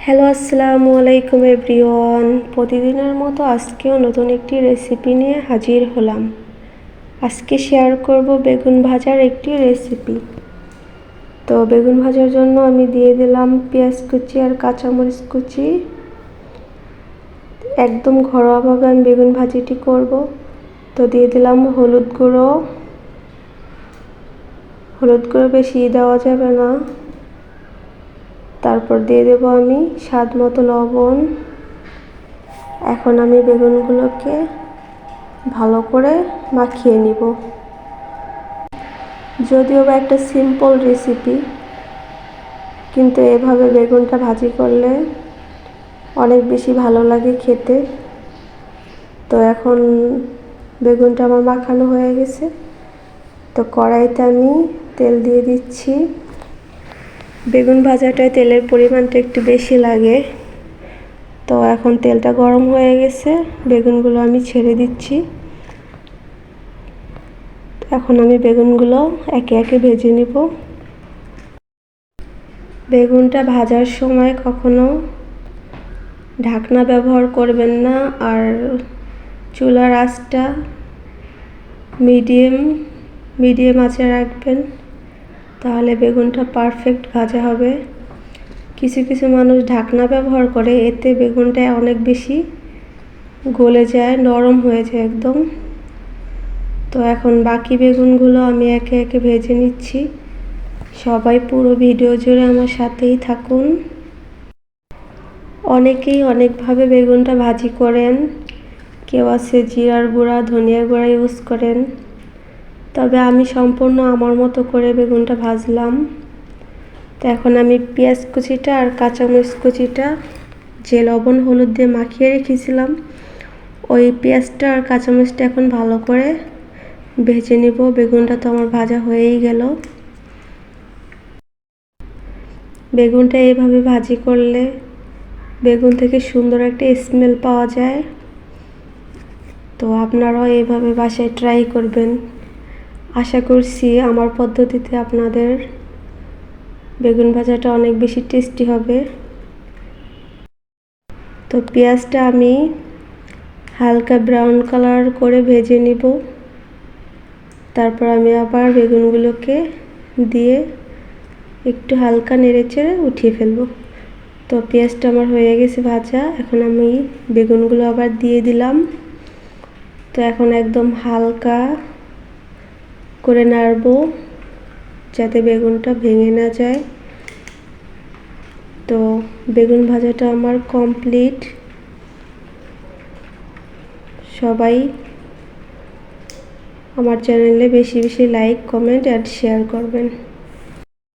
Hello, আসসালামু আলাইকুম everyone. প্রতিদিনের মতো আজকেও নতুন একটি রেসিপি নিয়ে হাজির হলাম। আজকে শেয়ার করব বেগুন ভাজার একটি রেসিপি। তো বেগুন ভাজার জন্য আমি দিয়ে দিলাম পেঁয়াজ কুচি আর কাঁচামরিচ কুচি। একদম ঘরোয়াভাবে আমি বেগুন ভাজিটি করব। তো দিয়ে দিলাম হলুদ গুঁড়ো বেশি দেওয়া যাবে না। তারপর দিয়ে দেব আমি স্বাদ মতো লবণ। এখন আমি বেগুনগুলোকে ভালো করে মাখিয়ে নিব। যদিও বা একটা সিম্পল রেসিপি, কিন্তু এভাবে বেগুনটা ভাজি করলে অনেক বেশি ভালো লাগে খেতে। তো এখন বেগুনটা আমার মাখানো হয়ে গেছে। তো কড়াইতে আমি তেল দিয়ে দিচ্ছি। বেগুন ভাজাটায় তেলের পরিমাণটা একটু বেশি লাগে। তো এখন তেলটা গরম হয়ে গেছে, বেগুনগুলো আমি ছেড়ে দিচ্ছি। এখন আমি বেগুনগুলো একে একে ভেজে নিব। বেগুনটা ভাজার সময় কখনো ঢাকনা ব্যবহার করবেন না, আর চুলার আঁচটা মিডিয়াম আঁচে রাখবেন, তাহলে বেগুনটা পারফেক্ট ভাজা হবে। কিছু কিছু মানুষ ঢাকনা ব্যবহার করে, এতে বেগুনটা অনেক বেশি গলে যায়, নরম হয়ে যায় একদম। তো এখন বাকি বেগুনগুলো আমি একে একে ভেজে নিচ্ছি। সবাই পুরো ভিডিও জুড়ে আমার সাথেই থাকুন। অনেকেই অনেকভাবে বেগুনটা ভাজি করেন। কেউ আছে জিরার গুঁড়া, ধনিয়া গুঁড়া ইউজ করেন। তবে আমি সম্পূর্ণ আমার মতো করে বেগুনটা ভাজলাম। তো এখন আমি পেঁয়াজ কুচিটা আর কাঁচামরিচ কুচিটা যে লবণ হলুদ দিয়ে মাখিয়ে রেখেছিলাম, ওই পেঁয়াজটা আর কাঁচামরিচটা এখন ভালো করে ভেজে নিব। বেগুনটা তো আমার ভাজা হয়েই গেল। বেগুনটা এইভাবে ভাজি করলে বেগুন থেকে সুন্দর একটা স্মেল পাওয়া যায়। তো আপনারাও এইভাবে বাসায় ট্রাই করবেন। আশা করছি আমার পদ্ধতিতে আপনাদের বেগুন ভাজাটা অনেক বেশি টেস্টি হবে। তো পেঁয়াজটা আমি হালকা ব্রাউন কালার করে ভেজে নিব। তারপর আমি আবার বেগুনগুলোকে দিয়ে একটু হালকা নেড়েচেড়ে উঠিয়ে ফেলবো। তো পেঁয়াজটা আমার হয়ে গেছে ভাজা। এখন আমি বেগুনগুলো আবার দিয়ে দিলাম। তো এখন একদম হালকা করে নাড়বো, যাতে বেগুনটা ভেঙে না যায়। তো বেগুন ভাজাটা আমার কমপ্লিট। সবাই আমার চ্যানেলে বেশি বেশি লাইক, কমেন্ট অ্যান্ড শেয়ার করবেন।